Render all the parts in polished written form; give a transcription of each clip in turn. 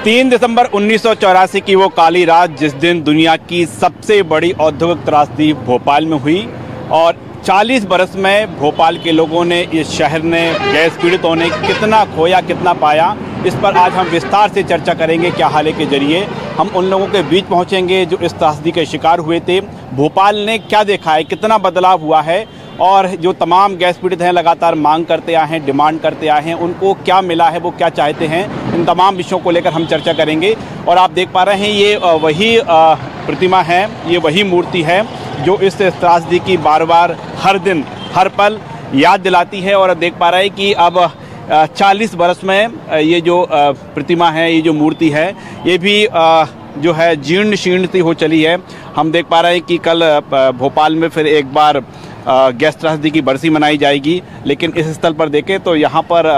3 दिसंबर 1984 की वो काली रात जिस दिन दुनिया की सबसे बड़ी औद्योगिक त्रासदी भोपाल में हुई और 40 बरस में भोपाल के लोगों ने, इस शहर ने, गैस पीड़ितों ने कितना खोया कितना पाया, इस पर आज हम विस्तार से चर्चा करेंगे। क्या हाल के जरिए हम उन लोगों के बीच पहुंचेंगे जो इस त्रासदी के शिकार हुए थे। भोपाल ने क्या देखा है, कितना बदलाव हुआ है और जो तमाम गैस पीड़ित हैं लगातार मांग करते आए हैं, डिमांड करते आए हैं, उनको क्या मिला है, वो क्या चाहते हैं, इन तमाम विषयों को लेकर हम चर्चा करेंगे। और आप देख पा रहे हैं ये वही प्रतिमा है, ये वही मूर्ति है जो इस त्रासदी की बार बार हर दिन हर पल याद दिलाती है। और अब देख पा रहे हैं कि अब 40 बरस में ये जो प्रतिमा है, ये जो मूर्ति है, ये भी जो है जीर्ण शीर्ण सी हो चली है। हम देख पा रहे हैं कि कल भोपाल में फिर एक बार गैस त्रासदी की बरसी मनाई जाएगी, लेकिन इस स्थल पर देखें तो यहाँ पर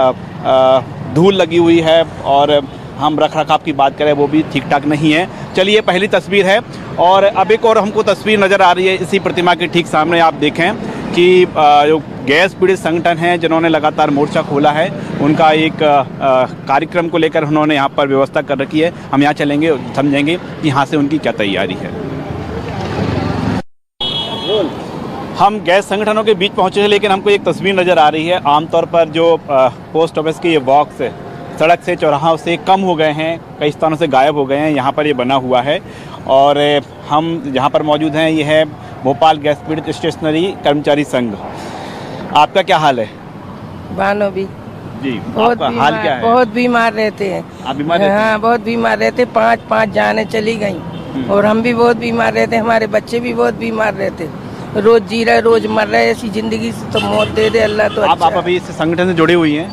धूल लगी हुई है और हम रख रखाव की बात करें वो भी ठीक ठाक नहीं है। चलिए, पहली तस्वीर है और अब एक और हमको तस्वीर नज़र आ रही है इसी प्रतिमा के ठीक सामने। आप देखें कि जो गैस पीड़ित संगठन हैं जिन्होंने लगातार मोर्चा खोला है, उनका एक कार्यक्रम को लेकर उन्होंने यहाँ पर व्यवस्था कर रखी है। हम यहाँ चलेंगे, समझेंगे कि यहाँ से उनकी क्या तैयारी है। हम गैस संगठनों के बीच पहुँचे हैं, लेकिन हमको एक तस्वीर नज़र आ रही है। आमतौर पर जो पोस्ट ऑफिस के ये बॉक्स सड़क से, चौराहों से कम हो गए हैं, कई स्थानों से गायब हो गए हैं। यहाँ पर ये बना हुआ है और हम जहाँ पर मौजूद हैं ये है भोपाल गैस पीड़ित स्टेशनरी कर्मचारी संघ। आपका क्या हाल है? बानो भी जी, बहुत आपका हाल क्या है? बहुत बीमार रहते हैं। आप बीमार रहते हैं? हाँ, बहुत बीमार रहते। 5 जाने चली गई और हम भी बहुत बीमार रहते, हमारे बच्चे भी बहुत बीमार रहते। रोज जी रहे, रोज मर रहे। ऐसी जिंदगी से तो मौत दे दे अल्लाह। तो आप अभी इस संगठन से जुड़ी हुई हैं?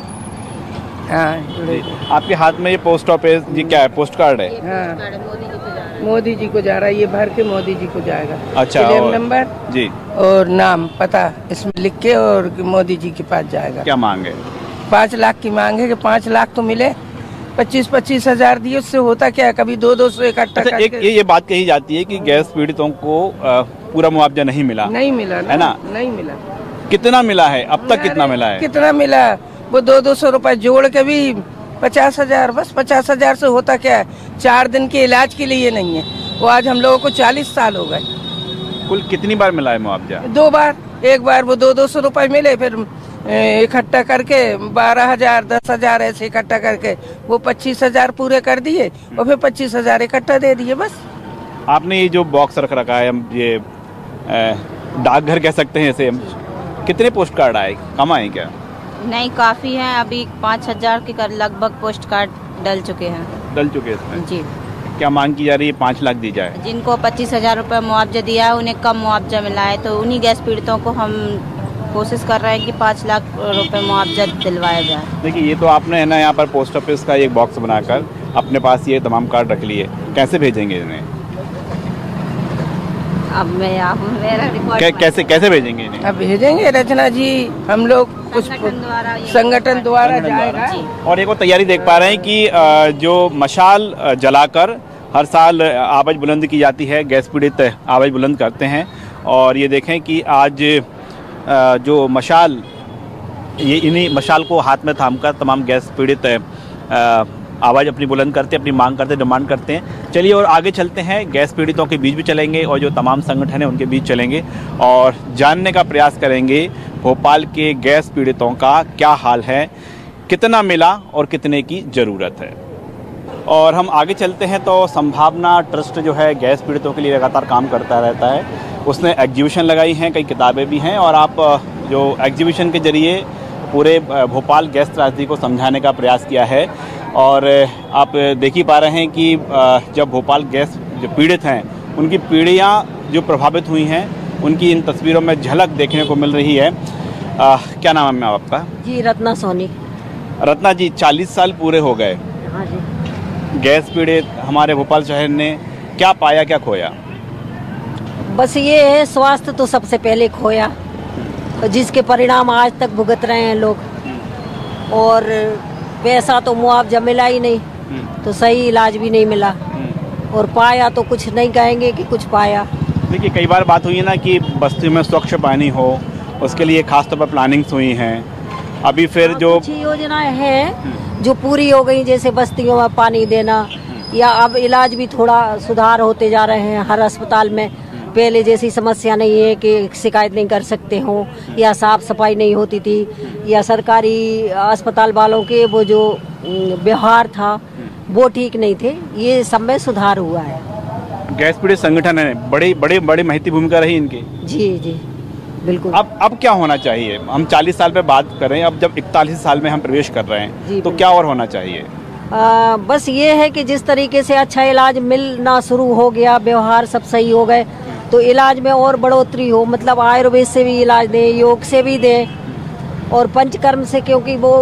हाँ, जुड़े। आपके हाथ में ये पोस्ट ऑफिस जी क्या है, पोस्ट कार्ड है? हाँ, मोदी जी को जा रहा है, ये भर के मोदी जी को जाएगा। अच्छा, क्लेम नंबर जी और नाम पता इसमें लिख के और मोदी जी के पास जाएगा। क्या मांग है? 5 लाख की मांग है कि 5 लाख तो मिले। 25-25 हजार दिए, उससे होता क्या है? कभी 200 इकट्ठा अच्छा, एक ये बात कही जाती है कि गैस पीड़ितों को पूरा मुआवजा नहीं मिला। नहीं मिला है ना? नहीं मिला। कितना मिला है अब तक? कितना मिला है? कितना मिला? वो 200 रुपए जोड़ के भी 50 हजार, बस 50 हजार से होता क्या है? 4 दिन के इलाज के लिए नहीं है वो। आज हम लोगों को 40 साल हो गए। कुल कितनी बार मिला है मुआवजा? 2 बार। एक बार वो 200 रुपए मिले, फिर इकट्ठा करके 12,000 10,000 ऐसे इकट्ठा करके वो 25 हजार पूरे कर दिए और फिर 25 हजार इकट्ठा दे दिए, बस। आपने ये जो बॉक्स रख रखा है, हम ये डाकघर कह सकते हैं इसे, कितने पोस्ट कार्ड आए? कम आए क्या? नहीं, काफी है। अभी 5,000 के लगभग पोस्ट कार्ड डल चुके हैं। डल चुके हैं इसमें? जी। क्या मांग की जा रही है? 5 लाख दी जाए। जिनको 25,000 रुपये मुआवजा दिया है उन्हें कम मुआवजा मिला है, तो उन्हीं गैस पीड़ितों को हम कोशिश कर रहे हैं कि 5 लाख रुपए मुआवजा दिलवाया जाए। देखिए, ये तो आपने है ना यहाँ पर पोस्ट ऑफिस का एक बॉक्स बनाकर अपने पास ये तमाम कार्ड रख लिए, कैसे भेजेंगे इन्हें? अब मेरा रिकॉर्ड कैसे भेजेंगे इन्हें? अब भेजेंगे रचना जी, हम लोग कुछ संगठन द्वारा जाएगा। और एक और तैयारी देख पा रहे हैं कि जो मशाल जलाकर हर साल आवाज़ बुलंद की जाती है, गैस पीड़ित आवाज़ बुलंद करते हैं। और ये देखें कि आज जो मशाल, ये इन्हीं मशाल को हाथ में थामकर तमाम गैस पीड़ित आवाज़ अपनी बुलंद करते, अपनी मांग करते, डिमांड करते हैं। चलिए और आगे चलते हैं, गैस पीड़ितों के बीच भी चलेंगे और जो तमाम संगठन हैं उनके बीच चलेंगे और जानने का प्रयास करेंगे भोपाल के गैस पीड़ितों का क्या हाल है, कितना मिला और कितने की ज़रूरत है। और हम आगे चलते हैं तो संभावना ट्रस्ट जो है गैस पीड़ितों के लिए लगातार काम करता रहता है। उसने एग्जीबिशन लगाई हैं, कई किताबें भी हैं और आप जो एग्जीबिशन के ज़रिए पूरे भोपाल गैस त्रासदी को समझाने का प्रयास किया है। और आप देख ही पा रहे हैं कि जब भोपाल गैस जो पीड़ित हैं उनकी पीढ़ियाँ जो प्रभावित हुई हैं, उनकी इन तस्वीरों में झलक देखने को मिल रही है। क्या नाम है मैम आपका? जी, रत्ना सोनी। रत्ना जी, 40 साल पूरे हो गए। हाँ जी। गैस पीड़ित हमारे भोपाल शहर ने क्या पाया, क्या खोया? बस ये है, स्वास्थ्य तो सबसे पहले खोया, जिसके परिणाम आज तक भुगत रहे हैं लोग। और पैसा तो मुआवजा मिला ही नहीं, तो सही इलाज भी नहीं मिला और पाया तो कुछ नहीं कहेंगे कि कुछ पाया। देखिए, कई बार बात हुई है ना कि बस्तियों में स्वच्छ पानी हो, उसके लिए खासतौर पर प्लानिंग्स हुई हैं। अभी फिर जो कुछ योजनाएं हैं जो पूरी हो गई, जैसे बस्तियों में पानी देना, या अब इलाज भी थोड़ा सुधार होते जा रहे हैं हर अस्पताल में। पहले जैसी समस्या नहीं है कि शिकायत नहीं कर सकते हो, या साफ सफाई नहीं होती थी, या सरकारी अस्पताल वालों के वो जो व्यवहार था वो ठीक नहीं थे। ये सब में सुधार हुआ है। गैस पीड़ित संगठन है, बड़ी महती भूमिका रही इनकी। जी जी बिल्कुल। अब क्या होना चाहिए? हम 40 साल पे बात कर रहे हैं, अब जब 41 साल में हम प्रवेश कर रहे हैं तो क्या और होना चाहिए? बस ये है कि जिस तरीके से अच्छा इलाज मिलना शुरू हो गया, व्यवहार सब सही हो गए, तो इलाज में और बढ़ोतरी हो। मतलब आयुर्वेद से भी इलाज दें, योग से भी दें, और पंचकर्म से, क्योंकि वो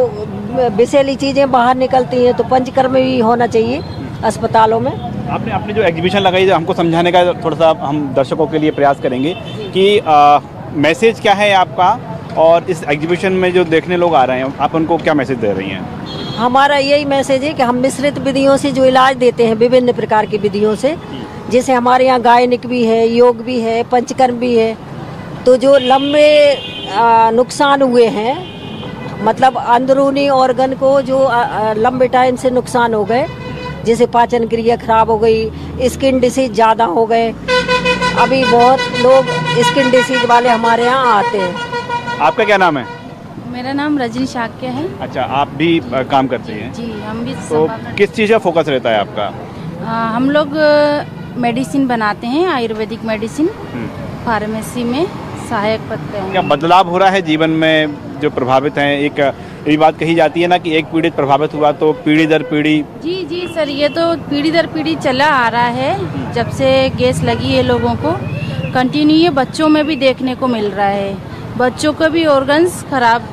विषैली चीज़ें बाहर निकलती हैं, तो पंचकर्म भी होना चाहिए अस्पतालों में। आपने अपनी जो एग्जीबिशन लगाई है, हमको समझाने का थोड़ा सा हम दर्शकों के लिए प्रयास करेंगे कि मैसेज क्या है आपका, और इस एग्जीबिशन में जो देखने लोग आ रहे हैं आप उनको क्या मैसेज दे रही हैं? हमारा यही मैसेज है कि हम मिश्रित विधियों से जो इलाज देते हैं, विभिन्न प्रकार की विधियों से, जैसे हमारे यहाँ गायनिक भी है, योग भी है, पंचकर्म भी है। तो जो लंबे नुकसान हुए हैं, मतलब अंदरूनी ऑर्गन को जो लंबे टाइम से नुकसान हो गए, जैसे पाचन क्रिया खराब हो गई, स्किन डिसीज ज़्यादा हो गए, अभी बहुत लोग स्किन डिसीज वाले हमारे यहाँ आते हैं। आपका क्या नाम है? मेरा नाम रजनी शाक्य है। अच्छा, आप भी काम करते हैं? जी, हम भी तो किस चीज़ का फोकस रहता है आपका? हम लोग मेडिसिन बनाते हैं, आयुर्वेदिक मेडिसिन, फार्मेसी में सहायक पद पे हैं। क्या बदलाव हो रहा है जीवन में जो प्रभावित हैं? एक ये बात कही जाती है ना कि एक पीड़ित प्रभावित हुआ तो पीढ़ी दर पीढ़ी। जी जी सर, ये तो पीढ़ी दर पीढ़ी चला आ रहा है। जब से गैस लगी है लोगों को कंटिन्यू, ये बच्चों में भी देखने को मिल रहा है। बच्चों का भी ऑर्गन्स खराब।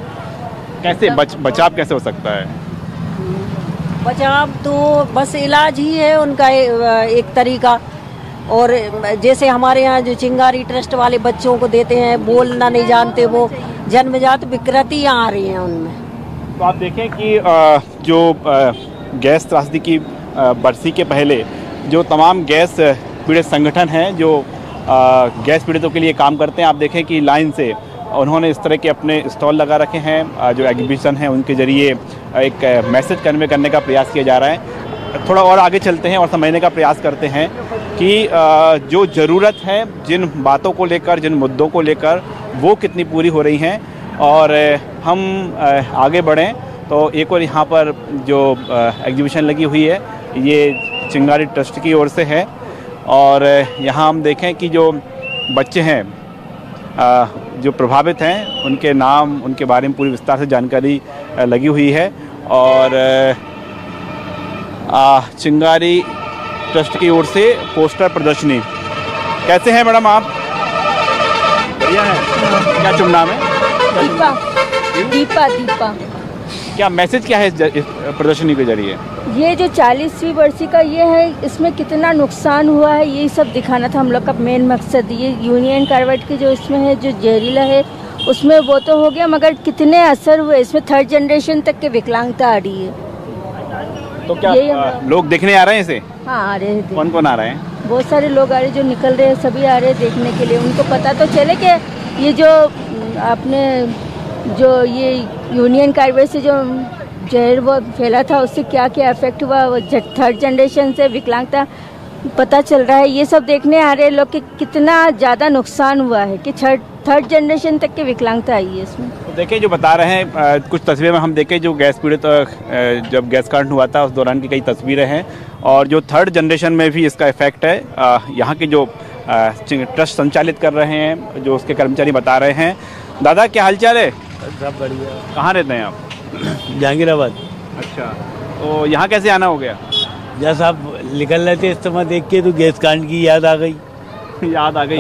कैसे बचाव कैसे हो सकता है? बचाव तो बस इलाज ही है उनका एक तरीका। और जैसे हमारे यहाँ जो चिंगारी ट्रस्ट वाले बच्चों को देते हैं, बोलना नहीं जानते, वो जन्मजात विकृतियाँ आ रही हैं उनमें। तो आप देखें कि जो गैस त्रासदी की बरसी के पहले जो तमाम गैस पीड़ित संगठन हैं जो गैस पीड़ितों के लिए काम करते हैं, आप देखें कि लाइन से उन्होंने इस तरह के अपने स्टॉल लगा रखे हैं। जो एग्जीबिशन है उनके ज़रिए एक मैसेज कन्वे करने का प्रयास किया जा रहा है। थोड़ा और आगे चलते हैं और समझने का प्रयास करते हैं कि जो ज़रूरत है, जिन बातों को लेकर, जिन मुद्दों को लेकर, वो कितनी पूरी हो रही हैं। और हम आगे बढ़ें तो एक और यहाँ पर जो एग्जीबिशन लगी हुई है ये चिंगारी ट्रस्ट की ओर से है। और यहाँ हम देखें कि जो बच्चे हैं जो प्रभावित हैं, उनके नाम, उनके बारे में पूरी विस्तार से जानकारी लगी हुई है। और चिंगारी ट्रस्ट की ओर से पोस्टर प्रदर्शनी। कैसे हैं मैडम आप? बढ़िया है। क्या शुभ नाम है? दीपा। दीपा दीपा। क्या मैसेज क्या है इस प्रदर्शनी के जरिए? ये जो 40वीं बरसी का ये है, इसमें कितना नुकसान हुआ है ये सब दिखाना था हम लोग का मेन मकसद। ये यूनियन कार्बाइड की जो इसमें है, जो जहरीला है, उसमें वो तो हो गया, मगर कितने असर हुए इसमें। 3rd जनरेशन तक के विकलांगता आ रही है। तो क्या लोग देखने आ रहे हैं इसे? हाँ, आ रहे हैं। कौन कौन आ रहे हैं? बहुत सारे लोग आ रहे हैं, जो निकल रहे हैं, सभी आ रहे हैं देखने के लिए। उनको पता तो चले कि ये जो आपने जो ये यूनियन कार्बाइड से जो जहर वो फैला था, उससे क्या क्या इफेक्ट हुआ, 3rd जनरेशन से विकलांगता पता चल रहा है। ये सब देखने आ रहे लोग कि कितना ज़्यादा नुकसान हुआ है कि 3rd जनरेशन तक की विकलांगता आई है इसमें। तो देखिए जो बता रहे हैं, कुछ तस्वीरें में हम देखें जो गैस पीड़ित जब गैस कांड हुआ था उस दौरान की कई तस्वीरें हैं। और जो 3rd जनरेशन में भी इसका इफेक्ट है। यहाँ के जो ट्रस्ट संचालित कर रहे हैं, जो उसके कर्मचारी बता रहे हैं। दादा क्या हालचाल है? सब बढ़िया। कहाँ रहते हैं आप? जहांगीराबाद। अच्छा, तो यहाँ कैसे आना हो गया? जैसे आप निकल रहे थे इस्तेमाल देख के तो गैस कांड की याद आ गई। याद आ गई?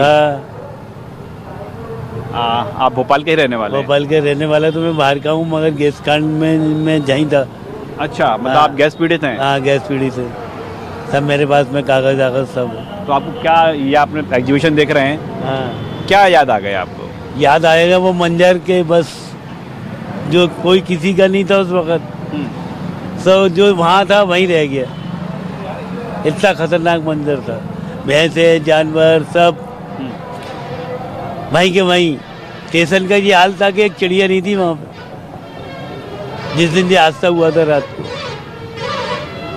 आप भोपाल के ही रहने वाले? भोपाल के रहने वाला तो मैं बाहर का हूँ, मगर गैस कांड में मैं जहीं था। अच्छा, मतलब आप गैस पीड़ित हैं? हाँ, गैस पीड़ित है। सब मेरे पास में कागज आगज सब। तो आपको क्या, ये आपने एग्जीबिशन देख रहे हैं, हाँ, क्या याद आ गया आपको? याद आएगा वो मंजर के, बस जो कोई किसी का नहीं था उस वक्त, सब जो वहाँ था वहीं रह गया। इतना खतरनाक मंजर था। भैंसे, जानवर सब वहीं के वहीं। स्टेशन का ये हाल था कि एक चिड़िया नहीं थी वहाँ पे जिस दिन ये हादसा हुआ था रात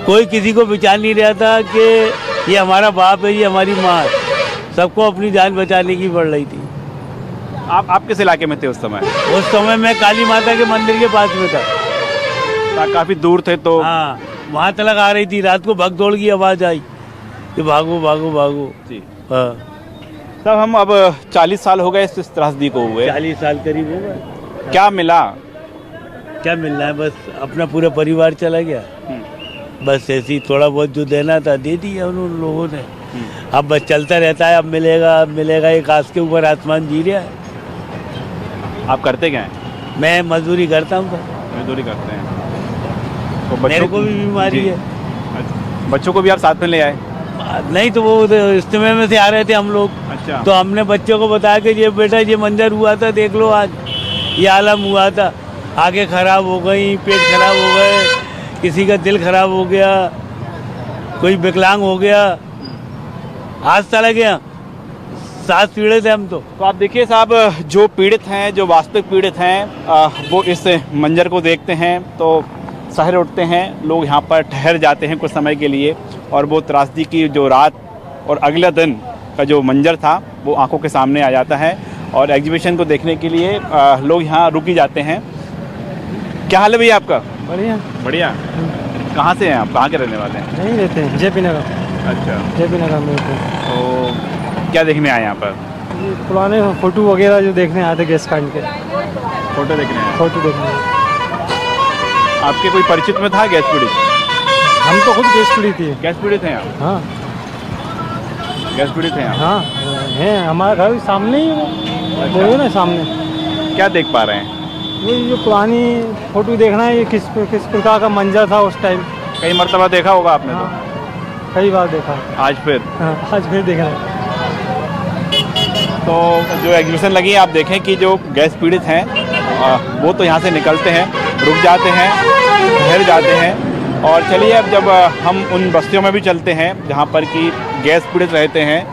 को। कोई किसी को पहचान नहीं रहा था कि ये हमारा बाप है, ये हमारी माँ है। सबको अपनी जान बचाने की पड़ रही थी। आप किस इलाके में थे उस समय? उस समय मैं काली माता के मंदिर के पास में था। काफी दूर थे तो? हाँ, वहाँ तलक आ रही थी। रात को भगदौड़ की आवाज़ आई कि भागो भागो भागो। जी। हाँ, तब हम अब 40 साल हो गए इस त्रासदी को हुए। 40 साल करीब हो गए। क्या मिला? क्या मिलना है, बस अपना पूरा परिवार चला गया। बस ऐसे ही थोड़ा बहुत जो देना था दे दिया उन लोगों ने। अब बस चलता रहता है, अब मिलेगा। एक आस के ऊपर आसमान जी रहा है। आप करते क्या हैं? मैं मजदूरी करता हूँ। मजदूरी करते हैं तो मेरे को भी बीमारी जी। है। अच्छा। बच्चों को भी आप साथ में ले आए? नहीं तो वो इज्तिमा में से आ रहे थे हम लोग। अच्छा। तो हमने बच्चों को बताया कि ये बेटा ये मंजर हुआ था, देख लो आज ये आलम हुआ था। आंखें खराब हो गई, पेट खराब हो गए, किसी का दिल खराब हो गया, कोई विकलांग हो गया, आज चला गया। सांस पीड़ित है हम तो आप देखिए साहब, जो पीड़ित हैं, जो वास्तविक पीड़ित हैं, वो इस मंजर को देखते हैं तो शहर उठते हैं। लोग यहाँ पर ठहर जाते हैं कुछ समय के लिए, और वो त्रासदी की जो रात और अगले दिन का जो मंजर था वो आंखों के सामने आ जाता है। और एग्जीबिशन को देखने के लिए लोग यहाँ रुक ही जाते हैं। क्या हाल है भैया आपका? बढ़िया। बढ़िया। कहाँ से हैं आप? कहाँ के रहने वाले हैं? नहीं रहते हैं जेपी नगर। अच्छा। जेपी नगर में रहते हैं। तो क्या देखने आए यहाँ पर? ये पुराने फोटो वगैरह जो देखने आए थे गैस कांड के। फोटो देखने आए? फोटो देखने। आपके कोई परिचित में था गैस पीड़ित? हम तो खुद गैस पीड़ित थी। गैस पीड़ित हैं आप? हाँ गैस पीड़ित हैं आप? हाँ हैं, हमारा घर सामने ही है, वो है ना सामने। क्या देख पा रहे हैं? ये जो पुरानी फोटो देखना है, ये किस प्रकार का मंजर था उस टाइम। कई मर्तबा देखा होगा आपने? हाँ, कई बार देखा। आज फिर? हाँ, आज फिर देख रहे हैं। तो जो एग्जीबिशन लगी है, आप देखें कि जो गैस पीड़ित हैं वो तो यहाँ से निकलते हैं, रुक जाते हैं, ठहर जाते हैं। और चलिए अब जब हम उन बस्तियों में भी चलते हैं जहाँ पर कि गैस पीड़ित रहते हैं,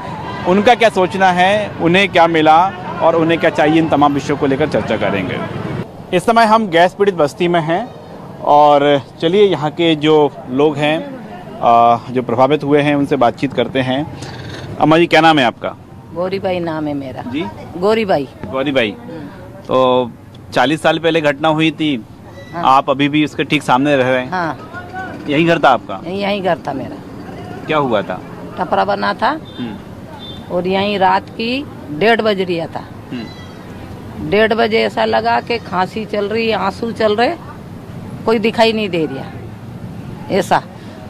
उनका क्या सोचना है, उन्हें क्या मिला और उन्हें क्या चाहिए, इन तमाम विषयों को लेकर चर्चा करेंगे। इस समय हम गैस पीड़ित बस्ती में हैं और चलिए यहाँ के जो लोग हैं जो प्रभावित हुए हैं उनसे बातचीत करते हैं। अम्मा जी, क्या नाम है आपका? गौरी बाई नाम है मेरा। जी, गौरी बाई। गौरी बाई। तो 40 साल पहले घटना हुई थी। हाँ। आप अभी भी उसके ठीक सामने रह रहे हैं? हाँ, यही घर था आपका? यहीं घर था मेरा। क्या हुआ था? टपरा बना था और यहीं रात की 1:30 बज रही था। 1:30 बजे ऐसा लगा कि खांसी चल रही, आंसू चल रहे, कोई दिखाई नहीं दे रहा। ऐसा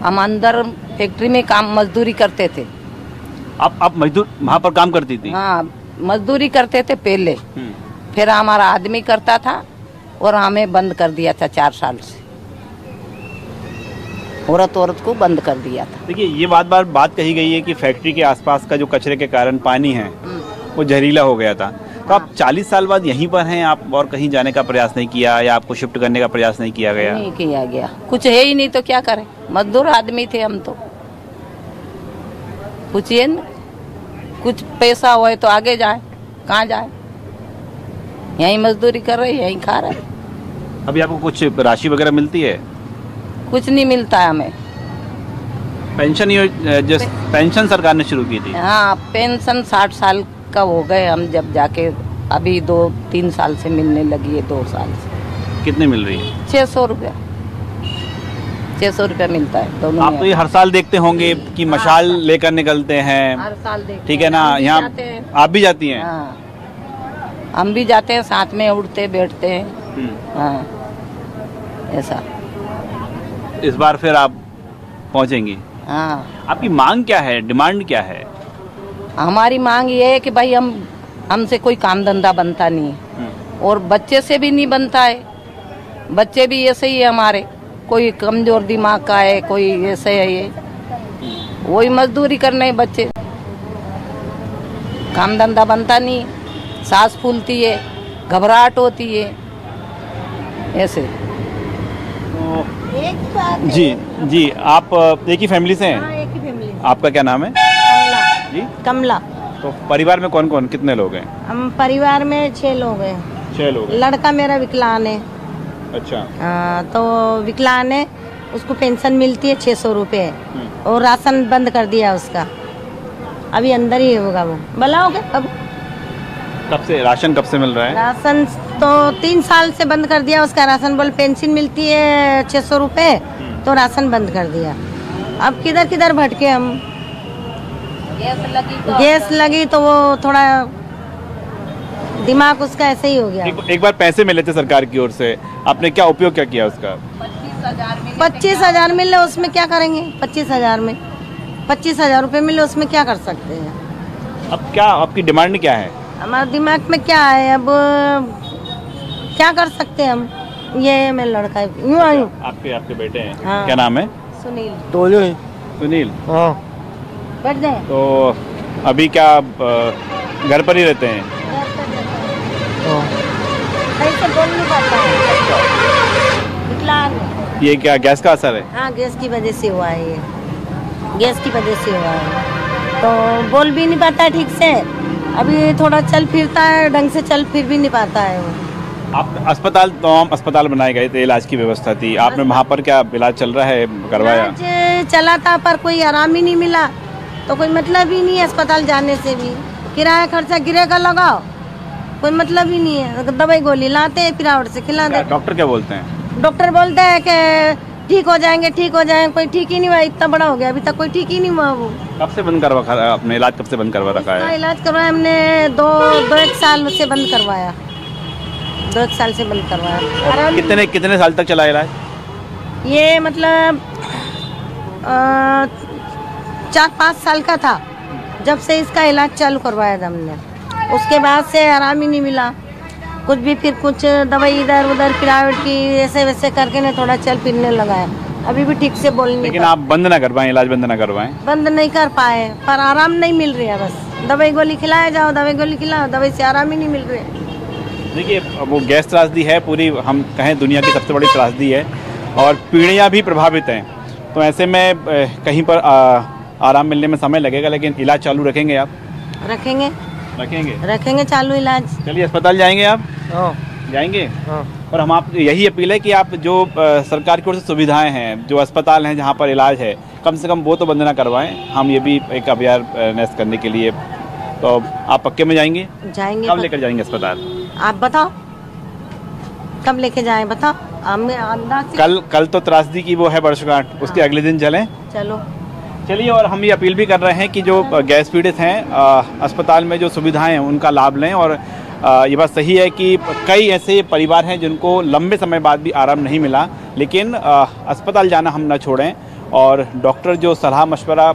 हम अंदर फैक्ट्री में काम मजदूरी करते थे। आप मजदूर वहाँ पर काम करती थी? हाँ, मजदूरी करते थे पहले। फिर हमारा आदमी करता था और हमें बंद कर दिया था 4 साल से। औरत को बंद कर दिया था। देखिए, ये बात कही गई है कि फैक्ट्री के आसपास का जो कचरे के कारण पानी है वो जहरीला हो गया था। तो आप 40 साल बाद यहीं पर हैं, आप और कहीं जाने का प्रयास नहीं किया या आपको शिफ्ट करने का प्रयास नहीं किया गया? नहीं किया गया, कुछ है ही नहीं तो क्या करें, मजदूर आदमी थे हम तो। पूछिए न, कुछ पैसा होए तो आगे जाए, कहाँ जाए, यहीं मजदूरी कर रहे, यहीं खा रहे। अभी आपको कुछ राशि वगैरह मिलती है? कुछ नहीं मिलता है हमें। पेंशन जो पेंशन सरकार ने शुरू की थी? हाँ, पेंशन 60 साल का हो गए हम जब जाके, अभी 2-3 साल से मिलने लगी है, 2 साल से। कितने मिल रही है? 600 रुपया। 600 रुपया मिलता है दोनों आप में। तो ये हर साल देखते होंगे कि मशाल लेकर निकलते हैं, हर साल देखते ठीक है ना? हम भी यहाँ जाते हैं। आप भी जाती हैं? हाँ, हम भी जाते हैं, साथ में उठते बैठते हैं। हाँ, ऐसा। इस बार फिर आप पहुंचेंगी? हाँ, आपकी मांग क्या है, डिमांड क्या है? हमारी मांग ये है कि भाई हमसे कोई काम धंधा बनता नहीं है और बच्चे से भी नहीं बनता है। बच्चे भी ऐसे ही है हमारे, कोई कमजोर दिमाग का है, कोई ऐसे है, ये वही मजदूरी करने बच्चे, काम धंधा बनता नहीं, सांस फूलती है, घबराहट होती है, ऐसे। जी जी, आप एक ही फैमिली से हैं? एक ही फैमिली। आपका क्या नाम है? कमला। जी, कमला। तो परिवार में कौन कौन, कितने लोग हैं? हम परिवार में 6 लोग हैं। 6 लोग हैं। लड़का मेरा विकलांग है। अच्छा। तो विकलांग है उसको पेंशन मिलती है 600 रुपये और राशन बंद कर दिया उसका। अभी अंदर ही होगा वो। भला हो गया कब से राशन कब से मिल रहा है? राशन तो 3 साल से बंद कर दिया उसका राशन। बोल पेंशन मिलती है 600 रुपये तो राशन बंद कर दिया। अब किधर किधर भटके हम। गैस लगी तो वो थोड़ा दिमाग उसका ऐसे ही हो गया। एक बार पैसे मिले थे सरकार की ओर से, आपने क्या उपयोग क्या किया उसका? 25,000 मिले, उसमें क्या करेंगे? 25,000 में 25,000 रुपये मिले, उसमें क्या कर सकते हैं? अब क्या आपकी डिमांड क्या है? हमारे दिमाग में क्या है, अब क्या कर सकते हैं हम। ये मेरा लड़का है, यूँ आयु आपके बेटे हैं। हाँ। क्या नाम है? सुनील। टोले सुनील। हाँ बैठ जाए। तो अभी क्या घर पर ही रहते हैं? सही से बोल नहीं पाता है, विकलांग है। ये क्या गैस का असर है? हाँ, गैस की वजह से हुआ है ये। गैस की वजह से हुआ है तो बोल भी नहीं पाता है ठीक से। अभी थोड़ा चल फिरता है, ढंग से चल फिर भी नहीं पाता है वो। आप अस्पताल, तमाम अस्पताल बनाए गए थे, इलाज की व्यवस्था थी, आपने वहाँ पर क्या इलाज चल रहा है, करवाया? इलाज चला था पर कोई आराम ही नहीं मिला, तो कोई मतलब ही नहीं है अस्पताल जाने से भी। किराया खर्चा गिरेगा लगाओ, कोई मतलब ही नहीं है। दवाई गोली लाते हैं पिरावट से खिला दे। डॉक्टर क्या बोलते हैं? डॉक्टर बोलते हैं कि ठीक हो जाएंगे, ठीक हो जाएंगे। कोई ठीक ही नहीं हुआ, इतना बड़ा हो गया अभी तक कोई ठीक ही नहीं हुआ। वो कब से बंद करवा अपने इलाज कब से बंद करवा रखा है? इलाज करवाया हमने 2-1 साल से बंद करवाया। 2-1 साल से बंद करवाया। कितने साल तक चला इलाज? ये मतलब 4-5 साल का था जब से इसका इलाज चालू करवाया था हमने। उसके बाद से आराम ही नहीं मिला कुछ भी। फिर कुछ दवाई इधर उधर प्राइवेट की ऐसे वैसे करके ने थोड़ा चल फिरने लगा है। अभी भी ठीक से बोल नहीं। लेकिन आप बंद ना करवाएं, इलाज बंद ना करवाएं? बंद नहीं कर पाए पर आराम नहीं मिल रहा है। बस दवाई गोली खिलाया जाओ, दवाई गोली खिलाओ, दवाई से आराम ही नहीं मिल रहा है। देखिए, वो गैस त्रासदी है, पूरी हम कहें दुनिया की सबसे बड़ी त्रासदी है और पीढ़ियाँ भी प्रभावित हैं। तो ऐसे में कहीं पर आराम मिलने में समय लगेगा, लेकिन इलाज चालू रखेंगे आप? रखेंगे चालू इलाज। चलिए, अस्पताल जाएंगे आप? हाँ जाएंगे। हाँ। और हम आप यही अपील है कि आप जो सरकार की ओर से सुविधाएं हैं, जो अस्पताल हैं जहां पर इलाज है, कम से कम वो तो बंद ना करवाएं। हम ये भी एक अवेयरनेस करने के लिए। तो आप पक्के में जाएंगे? कब लेकर जाएंगे अस्पताल? आप बताओ कब लेके जाएं, बताओ। अंदाज कल तो त्रासदी की वो है वर्षगांठ, उसके अगले दिन चलें? चलो चलिए। और हम ये अपील भी कर रहे हैं कि जो गैस पीड़ित हैं, अस्पताल में जो सुविधाएं हैं उनका लाभ लें। और ये बात सही है कि कई ऐसे परिवार हैं जिनको लंबे समय बाद भी आराम नहीं मिला, लेकिन अस्पताल जाना हम न छोड़ें। और डॉक्टर जो सलाह मशवरा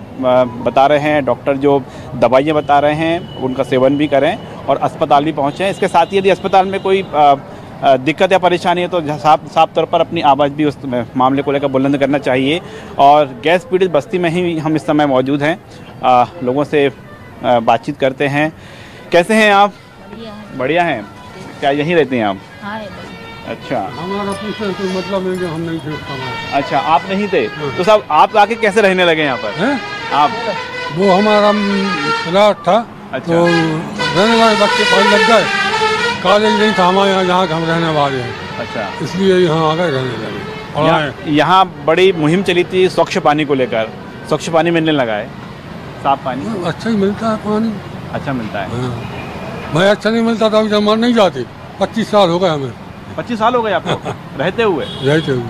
बता रहे हैं, डॉक्टर जो दवाइयाँ बता रहे हैं, उनका सेवन भी करें और अस्पताल भी पहुँचें। इसके साथ ही यदि अस्पताल में कोई दिक्कत या परेशानी है तो साफ तौर पर अपनी आवाज़ भी उस मामले को लेकर बुलंद करना चाहिए। और गैस पीड़ित बस्ती में ही हम इस समय मौजूद हैं, लोगों से बातचीत करते हैं। कैसे हैं आप? बढ़िया हैं। क्या यहीं रहते हैं आप? हाँ। अच्छा, हमारा पूछने से मतलब है कि हम नहीं थे। अच्छा, आप नहीं थे तो साहब आप आके कैसे रहने लगे यहाँ पर? हैं? आप? वो हमारा फ्लैट था। अच्छा। तो रहने वाले बच्चे पढ़ने लग गए, कॉलेज नहीं था हमारे यहाँ के हम रहने वाले हैं, अच्छा, इसलिए यहाँ आ गए रहने लगे। और यहाँ बड़ी मुहिम चली थी स्वच्छ पानी को लेकर। स्वच्छ पानी मिलने लगा है? साफ पानी अच्छा ही मिलता है पानी। अच्छा मिलता है? हाँ। भाई अच्छा नहीं मिलता था, अभी जब मर नहीं जाते। 25 साल हो गए हमें। 25 साल हो गए आपको रहते हुए? रहते हुए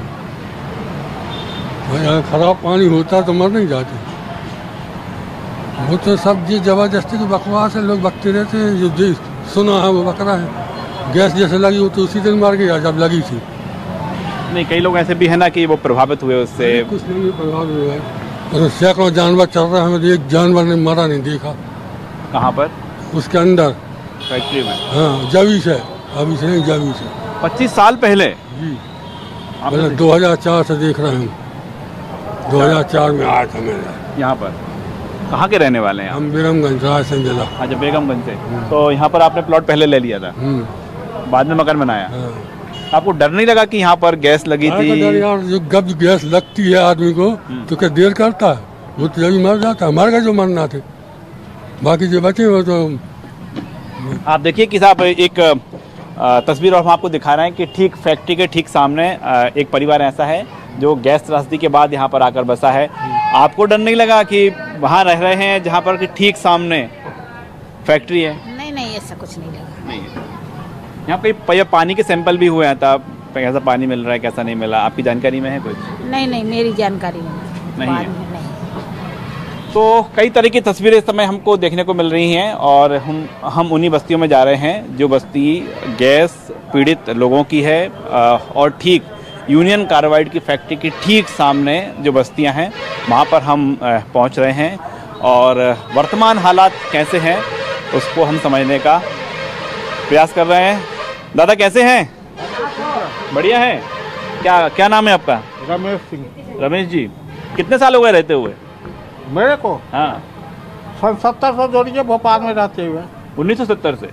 भाई अगर खराब पानी होता तो मर नहीं जाते। वो तो सब ये जबरदस्ती की बकवास है, लोग बकते रहते हैं। जो सुना है वो बकरा है। गैस जैसे लगी वो तो उसी दिन मर गया जब लगी थी। नहीं, कई लोग ऐसे भी है ना कि वो प्रभावित हुए उससे। कुछ नहीं प्रभावित हुआ है। सैकड़ों जानवर चल रहे हैं, हमें एक जानवर ने मरा नहीं देखा। कहाँ पर? उसके अंदर फैक्ट्री में? हाँ, जवी से, अभी से नहीं, जवी से। 25 साल पहले? जी, मतलब 2004 से देख रहे हैं। 2004 में आया था मैं यहाँ पर। कहाँ के रहने वाले हैं आप? हम बेगमगंज रायसेन जिला। अच्छा, बेगमगंज से। तो यहाँ पर आपने प्लॉट पहले ले लिया था, बाद में मकान बनाया। आपको डर नहीं लगा कि यहाँ पर गैस लगी थी? यार जो जब गैस लगती है आदमी को तो क्या देर करता है, वो तो जब मर जाता है। मर गए जो मरना थे, बाकी जो बचे वो तो। आप देखिए कि साहब एक तस्वीर और हम आपको दिखा रहे हैं कि ठीक फैक्ट्री के ठीक सामने एक परिवार ऐसा है जो गैस त्रासदी के बाद यहाँ पर आकर बसा है। आपको डर नहीं लगा कि वहाँ रह रहे हैं जहाँ पर कि ठीक सामने फैक्ट्री है? नहीं ऐसा कुछ नहीं लगा। नहीं है। यहाँ पे पानी के सैंपल भी हुए हैं, तब कैसा पानी मिल रहा है कैसा नहीं मिला, आपकी जानकारी में है कुछ? नहीं मेरी जानकारी नहीं है। तो कई तरह की तस्वीरें इस समय हमको देखने को मिल रही हैं और हम उन्हीं बस्तियों में जा रहे हैं जो बस्ती गैस पीड़ित लोगों की है और ठीक यूनियन कार्बाइड की फैक्ट्री के ठीक सामने जो बस्तियां हैं वहां पर हम पहुंच रहे हैं और वर्तमान हालात कैसे हैं उसको हम समझने का प्रयास कर रहे हैं। दादा कैसे हैं? बढ़िया है। क्या नाम है आपका? रमेश सिंह। रमेश जी, कितने साल हो गए रहते हुए? मेरे को हाँ, 70 से जोड़िए भोपाल में रहते हुए। 1970 से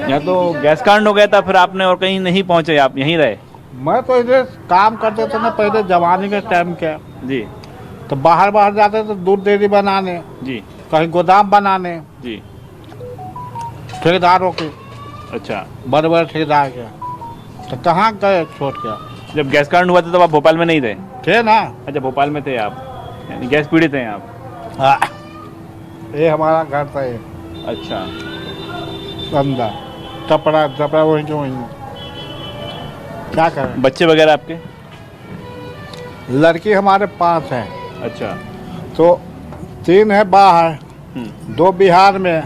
यहाँ तो गैस कांड हो गया था, फिर आपने और कहीं नहीं पहुंचे, आप यहीं रहे? मैं तो इधर काम करते थे ना पहले जवानी के टाइम के जी। तो बाहर जाते थे दूध डेयरी बनाने जी। कहीं गोदाम बनाने जी। ठेकेदारों के। अच्छा। बड़े बड़े ठेकेदार के तो कहाँ गए छोड़ के? जब गैस कांड हुआ था तब आप भोपाल में नहीं थे? थे ना। अच्छा, भोपाल में थे आप, यानी गैस पीड़ित हैं आप? हाँ। ये हमारा घर था ये। अच्छा। अंदर टपड़ा वही जो वही। क्या करें? बच्चे वगैरह आपके? लड़की हमारे 5 है। अच्छा। तो 3 है बाहर, 2 बिहार में,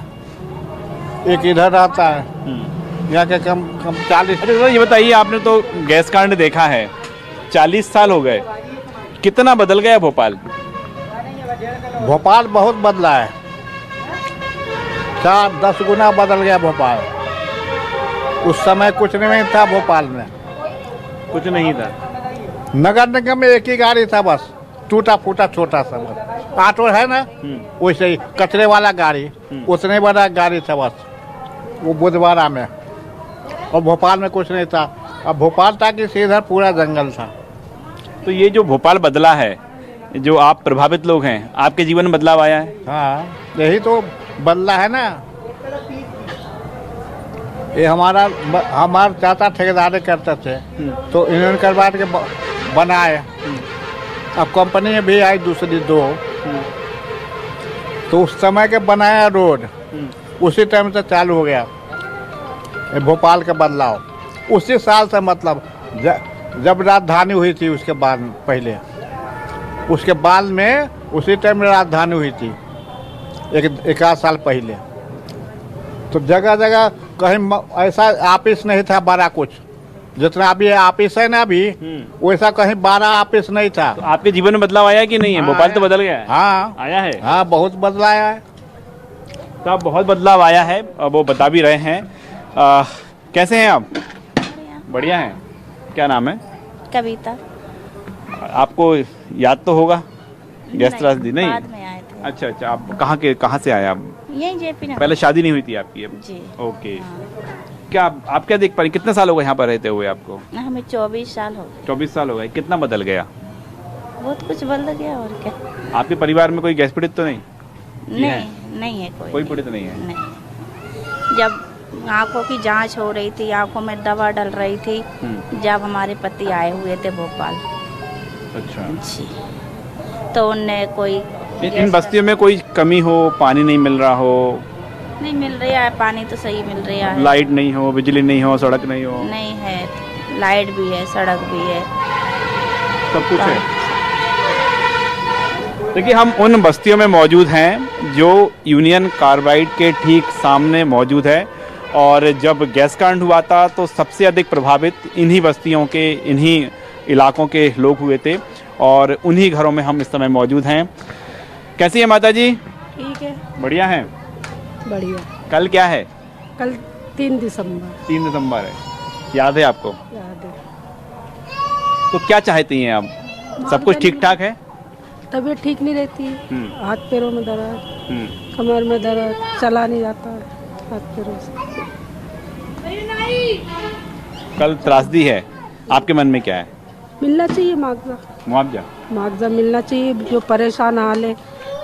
एक इधर रहता है। यहाँ के कम 40। अच्छा, ये बताइए, आपने तो गैस कांड देखा है, 40 साल हो गए, कितना बदल गया भोपाल? भोपाल बहुत बदला है, 4-10 गुना बदल गया भोपाल। उस समय कुछ नहीं था भोपाल में, कुछ नहीं था। नगर निगम में एक ही गाड़ी था बस, टूटा फूटा छोटा सा बस। ऑटो है ना वैसे ही, कचरे वाला गाड़ी, उतने बड़ा गाड़ी था बस, वो बुधवारा में। और भोपाल में कुछ नहीं था। अब भोपाल था कि सीधा पूरा जंगल था। तो ये जो भोपाल बदला है, जो आप प्रभावित लोग हैं, आपके जीवन में बदलाव आया है? हाँ, यही तो बदला है ना। ये हमारा चाचा ठेकेदारी करते थे, तो इन्होंने करवा के बनाए। अब कंपनी में भी आई दूसरी 2, तो उस समय के बनाया रोड, उसी टाइम से चालू हो गया ये भोपाल का बदलाव। उसी साल से मतलब जब राजधानी हुई थी, उसके बाद पहले, उसके बाद में उसी टाइम में राजधानी हुई थी, एक आध साल पहले। तो जगह जगह कहीं ऐसा ऑफिस नहीं था बड़ा कुछ, जितना अभी ऑफिस है ना अभी, वैसा कहीं 12 ऑफिस नहीं था। तो आपके जीवन में बदलाव आया कि नहीं है? भोपाल तो बदल गया है। हाँ आया है। हाँ, बहुत बदलाया है। तो बहुत बदलाव आया है और वो बता भी रहे हैं। कैसे हैं आप? बढ़िया हैं। क्या नाम है? कविता। आपको याद तो होगा गैस त्रासदी? नहीं, बाद में आए थे। अच्छा, आप कहाँ से आए आप? यही जेपी नगर। पहले शादी नहीं हुई थी आपकी? अब जी। ओके। क्या आप क्या देख पा रही, कितने साल हो गए यहाँ पर रहते हुए आपको? हमें 24 साल हो गए। 24 साल हो गए। कितना बदल गया? बहुत कुछ बदल गया। और क्या? आपके परिवार में कोई गैस पीड़ित तो नहीं? नहीं है कोई पीड़ित नहीं है। नहीं। जब आंखों की जांच हो रही थी, आंखों में दवा डल रही थी, जब हमारे पति आए हुए थे भोपाल। अच्छा जी। तो उनने कोई इन बस्तियों में कोई कमी हो, पानी नहीं मिल रहा हो? नहीं मिल रहा है, पानी तो सही मिल रहा है। लाइट नहीं हो, बिजली नहीं हो, सड़क नहीं हो? नहीं है, लाइट भी है, सड़क भी है, सब कुछ है। देखिए, हम उन बस्तियों में मौजूद हैं जो यूनियन कार्बाइड के ठीक सामने मौजूद है और जब गैस कांड हुआ था तो सबसे अधिक प्रभावित इन्हीं बस्तियों के, इन्हीं इलाकों के लोग हुए थे और उन्हीं घरों में हम इस समय मौजूद हैं। कैसी है माता जी? ठीक है। बढ़िया हैं। बढ़िया। कल क्या है? कल 3 दिसंबर। 3 दिसंबर है। याद है आपको? याद है। तो क्या चाहती हैं आप? सब कुछ ठीक ठाक है? तबीयत ठीक नहीं रहती, हाथ पैरों में दर्द, कमर में दर्द, चला नहीं जाता है हाथ पैरों से। कल त्रासदी है, आपके मन में क्या है? मिलना चाहिए मुआवजा। मुआवजा मिलना चाहिए। जो परेशान हाल है,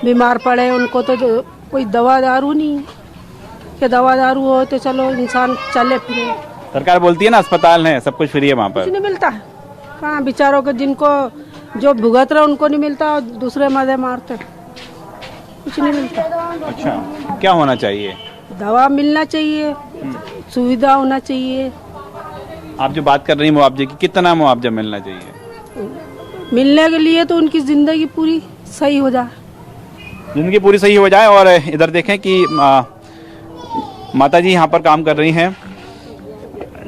बीमार पड़े, उनको तो जो कोई दवा दारू नहीं है कि दवा दारू हो तो चलो इंसान चले फिरे। सरकार बोलती है ना अस्पताल है, सब कुछ फ्री है वहाँ पर। कुछ नहीं मिलता है, कहाँ बेचारों को जिनको जो भुगत रहे उनको नहीं मिलता और दूसरे मजे मारते, कुछ नहीं मिलता। अच्छा, क्या होना चाहिए? दवा मिलना चाहिए, सुविधा होना चाहिए। आप जो बात कर रही हैं मुआवजे की, कितना मुआवजा मिलना चाहिए? मिलने के लिए तो उनकी जिंदगी पूरी सही हो जाए, जिंदगी पूरी सही हो जाए। और इधर देखें कि माता जी यहाँ पर काम कर रही हैं।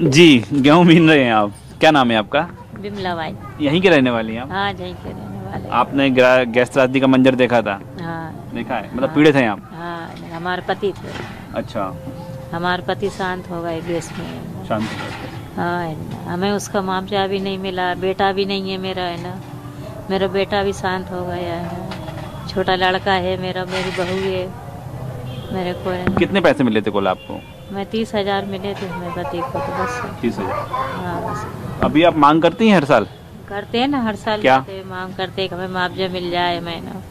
जी, गेहूँ बीन रहे हैं आप। क्या नाम है आपका? बिमला बाई। यहीं के रहने वाली हैं आप? हाँ, यहीं के रहने वाले। आपने गैस त्रासदी का मंजर देखा था? हाँ, देखा है, मतलब पीड़ित हैं आप? हाँ, हमारे पति थे। अच्छा, हमारे पति शांत हो गए गैस में। शांत। हाँ, हमें उसका मुआवजा भी नहीं मिला। बेटा भी नहीं है मेरा, है ना, मेरा बेटा भी शांत हो गया है। छोटा लड़का है मेरा, मेरी बहू है मेरे को, है ना। कितने पैसे मिले थे कुल आपको? मैं 30,000 मिले थे मेरे पति को, तो बस। 30,000। हाँ, बस। अभी आप मांग करती हैं हर साल? करते हैं ना, हर साल क्या? करते हैं, मांग करते हैं कि हमें मुआवजा मिल जाए। मैं ना,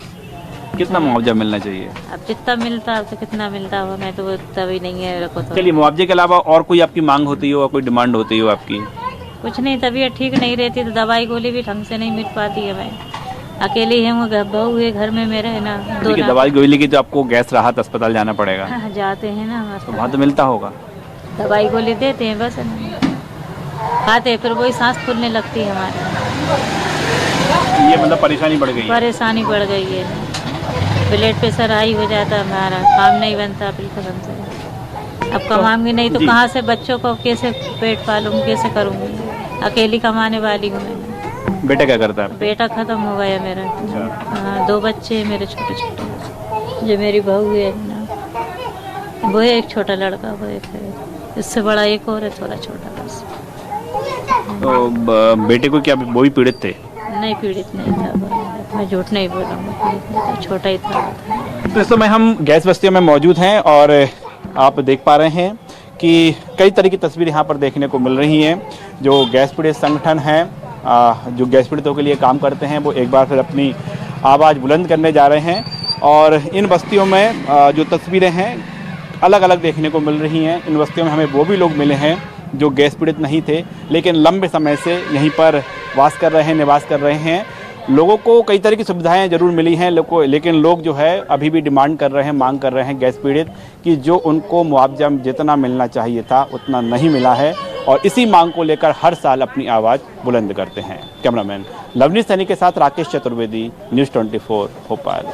कितना मुआवजा मिलना चाहिए? अब जितना मिलता है तो कितना मिलता हो, मैं तो तभी नहीं है रखो तो। चलिए, मुआवजे के अलावा और कोई आपकी मांग होती हो, कोई डिमांड होती हो आपकी? कुछ नहीं, तबीयत ठीक नहीं रहती तो दवाई गोली भी ढंग से नहीं मिल पाती है। मैं अकेली हूँ, बहू है घर में मेरे, है ना। देखिए, दवाई गोली की तो आपको गैस राहत अस्पताल जाना पड़ेगा। हाँ, जाते हैं ना, तो वहाँ तो मिलता होगा। दवाई गोली देते हैं बस, है ना, खाते, फिर वही सांस फूलने लगती है हमारे। ये मतलब परेशानी बढ़ गई है? परेशानी बढ़ गई है, ब्लड प्रेशर हाई हो जाता है हमारा, काम नहीं बनता बिल्कुल हमसे। अब कमाऊंगी नहीं तो कहाँ से बच्चों को कैसे पेट पालूंगी, कैसे करूँगी? अकेली कमाने वाली हूँ मैं। बेटा क्या करता है? बेटा खत्म हो गया मेरा। हाँ, 2 बच्चे हैं मेरे छोटे छोटे, जो मेरी बहू है ना, वो है एक छोटा लड़का, वो एक है, इससे बड़ा एक और है, थोड़ा छोटा बस। तो बेटे को क्या वो भी पीड़ित थे? नहीं, पीड़ित नहीं था, मैं झूठ नहीं बोलूँगा, पीड़ित नहीं था, छोटा ही था। तो इस समय हम गैस बस्तियों में मौजूद हैं और आप देख पा रहे हैं कि कई तरह की तस्वीरें यहाँ पर देखने को मिल रही हैं। जो गैस पीड़ित संगठन हैं, जो गैस पीड़ितों के लिए काम करते हैं, वो एक बार फिर अपनी आवाज़ बुलंद करने जा रहे हैं। और इन बस्तियों में जो तस्वीरें हैं अलग अलग देखने को मिल रही हैं। इन बस्तियों में हमें वो भी लोग मिले हैं जो गैस पीड़ित नहीं थे, लेकिन लंबे समय से यहीं पर वास कर रहे हैं, निवास कर रहे हैं। लोगों को कई तरह की सुविधाएं जरूर मिली हैं, लेकिन लोग जो है अभी भी डिमांड कर रहे हैं, मांग कर रहे हैं गैस पीड़ित कि जो उनको मुआवजा जितना मिलना चाहिए था उतना नहीं मिला है। और इसी मांग को लेकर हर साल अपनी आवाज़ बुलंद करते हैं। कैमरामैन लवनीश सैनी के साथ राकेश चतुर्वेदी, न्यूज़ 24 भोपाल।